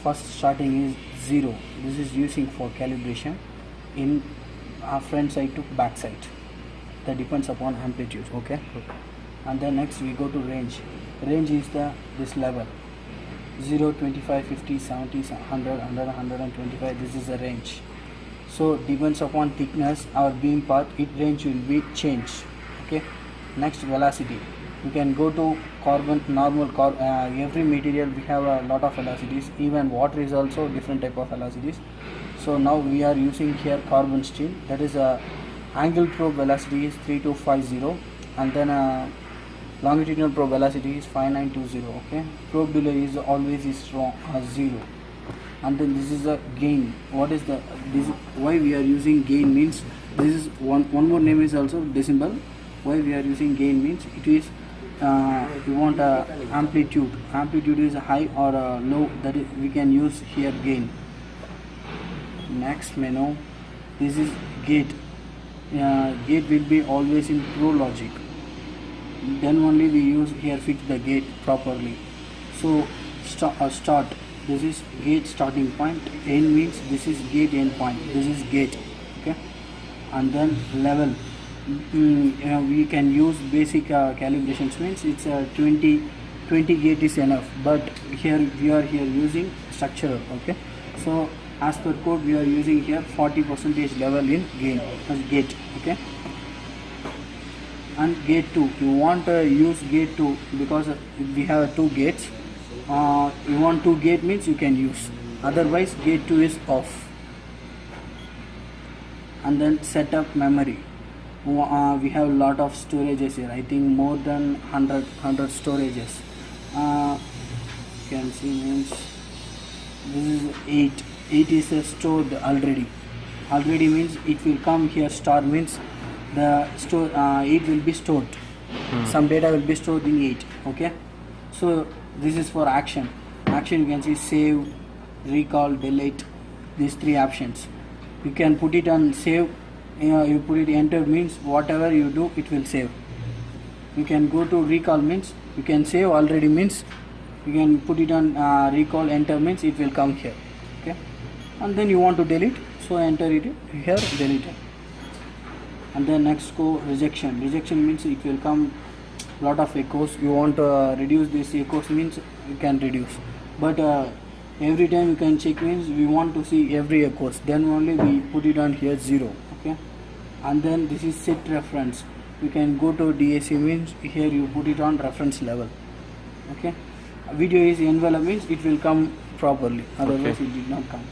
first starting is 0. This is using for calibration in front side to back side. That depends upon amplitude. Okay. And then next we go to range. Range is this level 0, 25, 50, 70, 100, 125. This is the range. So depends upon thickness our beam path, its range will be changed. Okay. Next, velocity. You can go to carbon, normal every material we have a lot of velocities. Even water is also different type of velocities. So now we are using here carbon steel. That is a angle probe velocity is 3250, and then longitudinal probe velocity is 5920. Okay. Probe delay is always strong 0. And then this is a gain. What is why we are using gain means this is one more name is also decibel. Why we are using gain means it is you want amplitude. Amplitude is high or low, that is we can use here gain. Next menu, this is gate. Gate will be always in pro logic. Then only we use here fix the gate properly. So start. This is gate starting point. End means this is gate end point. This is gate. Okay. And then level. We can use basic calibrations means it's 20 gate is enough, but here we are using structural. Okay. So as per code we are using here 40% level in gain as gate. Okay. And gate 2, you want to use gate 2 because we have 2 gates. You want 2 gate means you can use, otherwise gate 2 is off. And then setup memory. We have a lot of storages here. I think more than 100 storages. You can see means this is 8 is stored already. Already means it will come here. Star means the 8 will be stored. Some data will be stored in 8. Okay. So this is for action. You can see save, recall, delete. These 3 options. You can put it on save. You put it enter means whatever you do it will save. You can go to recall means you can save already means you can put it on recall, enter means it will come here. Okay. And then you want to delete, so enter it here, delete it. And then next go rejection. Rejection means it will come lot of echoes. You want to reduce this echoes means you can reduce, but every time you can check means we want to see every echoes, then only we put it on here 0. Okay. And then this is set reference. You can go to DAC means here you put it on reference level. Okay. Video is envelope means it will come properly, otherwise it did not come.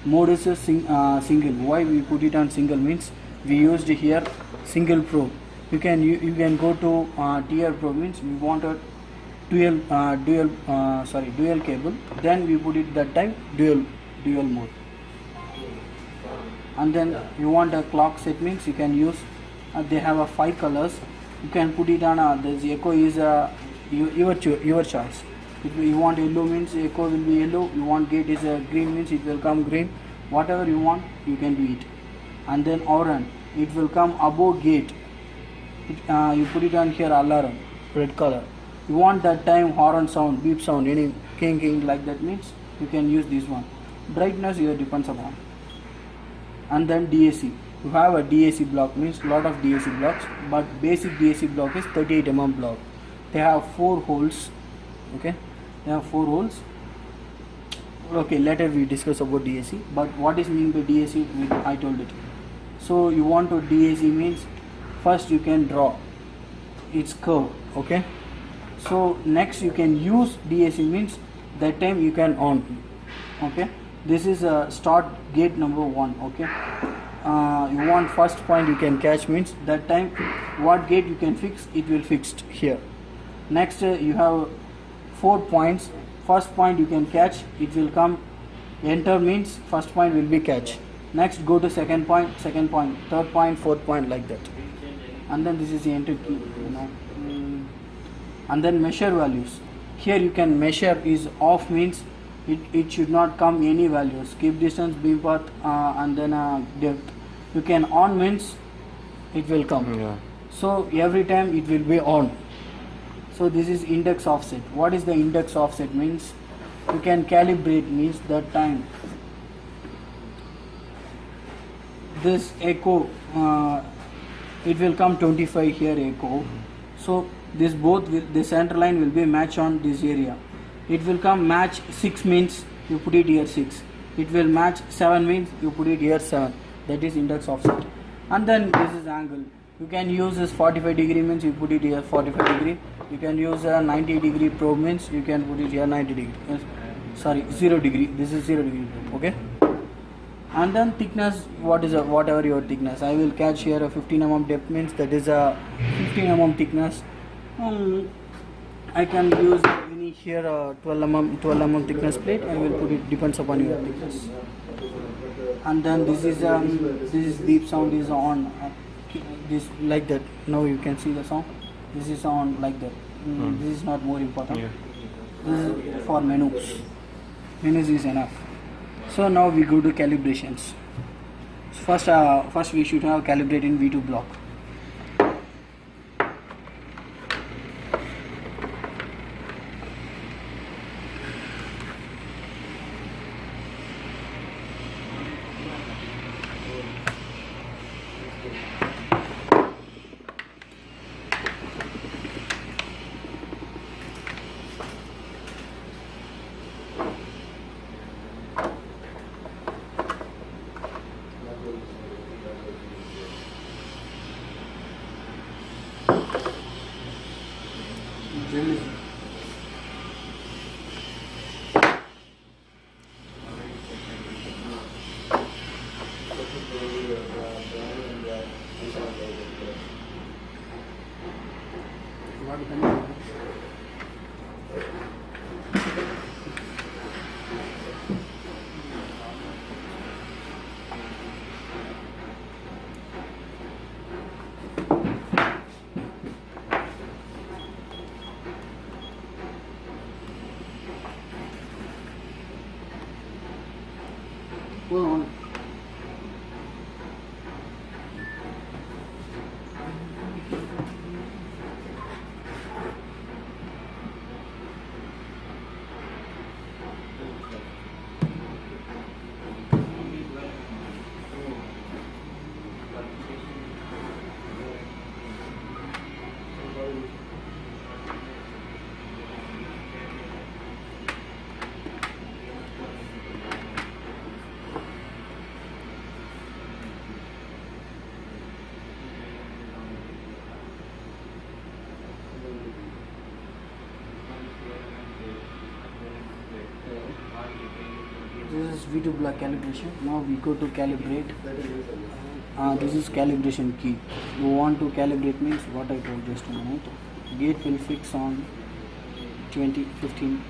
Mode is a single. Why we put it on single means we used here single probe. You can go to tier probe means we want a dual cable, then we put it that time dual mode. And then you want a clock set means you can use they have 5 colors. You can put it on the echo is your choice. If you want yellow means echo will be yellow. You want gate is green means it will come green. Whatever you want you can do it. And then horn, it will come above gate. You put it on here alarm, red color. You want that time horn sound, beep sound, any king like that means you can use this one. Brightness here depends upon. And then DAC. You have a DAC block means lot of DAC blocks, but basic DAC block is 38 mm block. They have 4 holes. Okay, they have 4 holes. Okay, later we discuss about DAC, but what is mean by DAC I told it. So you want to DAC means first you can draw its curve. Okay, so next you can use DAC means that time you can on. Okay, this is a start gate number 1. Okay, you want first point you can catch means that time what gate you can fix, it will fixed here. Next you have 4 points. First point you can catch, it will come enter means first point will be catch. Next go to second point, third point, fourth point, like that. And then this is the enter key, and then measure values. Here you can measure is off means it should not come any values, skip distance, beam path, and then depth. You can on means it will come. Yeah. So every time it will be on. So this is index offset. What is the index offset means? You can calibrate means that time this echo it will come 25 here echo. So this both will, the center line will be match on this area. It will come match 6 means you put it here 6. It will match 7 means you put it here 7. That is index offset. And then this is angle. You can use this 45 degree means you put it here 45 degree. You can use a 90 degree probe means you can put it here 90 degree. Sorry, 0 degree. This is 0 degree probe. Okay. And then thickness, whatever your thickness. I will catch here a 15 mm depth means that is a 15 mm thickness. I can use any here 12 mm thickness plate. I will put it, depends upon your thickness. And then this is deep sound is on this like that. Now you can see the sound. This is on like that. This is not more important. Yeah. This is for menus. Menus is enough. So now we go to calibrations. First we should have calibrate in V2 block. Hold on. This is V2 block calibration. Now we go to calibrate. This is calibration key. You want to calibrate means what I told just a minute. Gate will fix on 15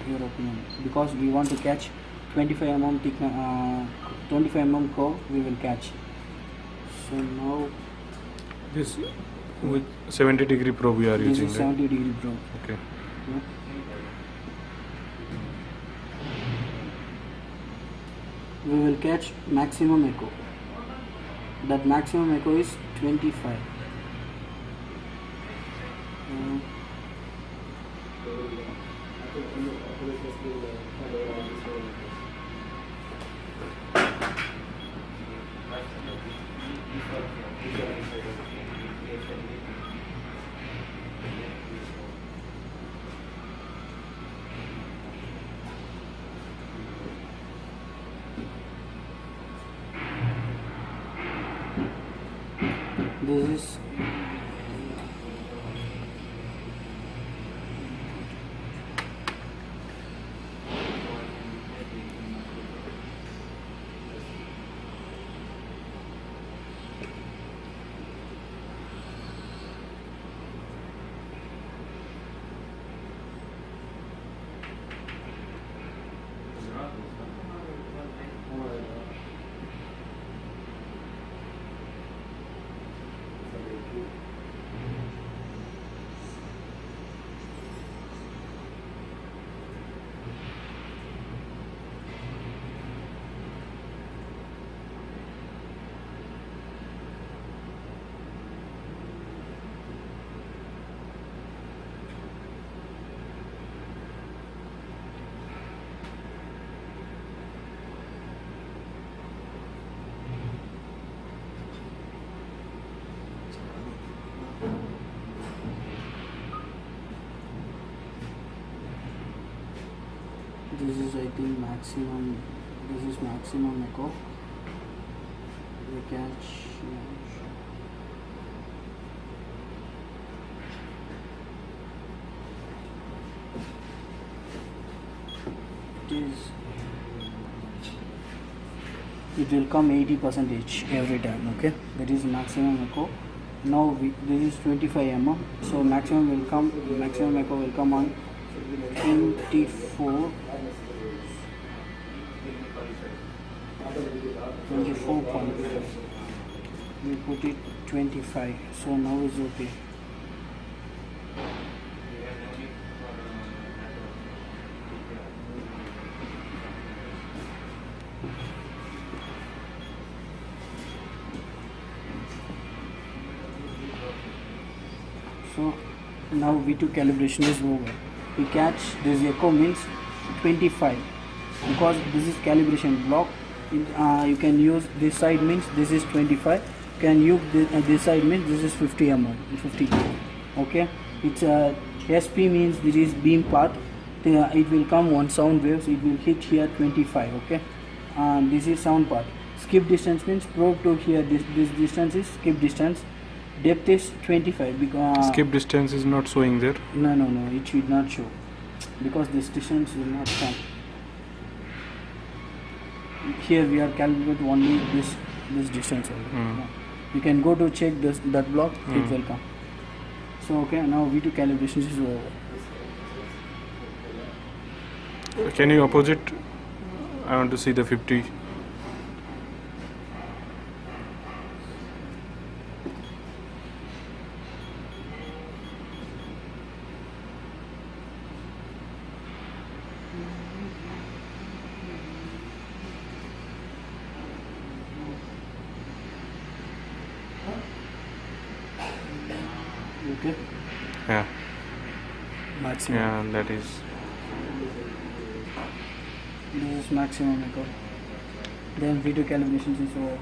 European because we want to catch 25 mm thickness, 25 mm curve we will catch. So now This with 70 degree probe we are this using. is 70 degree probe. Okay. Yeah. We will catch maximum echo. That maximum echo is 25. This is This is I think maximum. This is maximum echo. We catch. It will come 80% every time. Okay, that is maximum echo. Now this is 25 mm, so maximum echo will come on 24.5. We put it 25, so now it's okay. So now V2 calibration is over. We catch this echo means 25 because this is calibration block. You can use this side means this is 25. You can use this side means this is 50 mm, 50. Okay, it's SP means this is beam path. It will come one sound waves. It will hit here 25. Okay, this is sound path. Skip distance means probe to here. This distance is skip distance. Depth is 25 because skip distance is not showing there. No, it should not show because this distance will not come. Here we are calibrated only this distance only. You can go to check that block. It will come. So okay, now V2 calibration is over. Can you opposite? I want to see the 50. Okay. Yeah. Maximum. Yeah, that is. This is maximum echo. Then V2 calibration is over.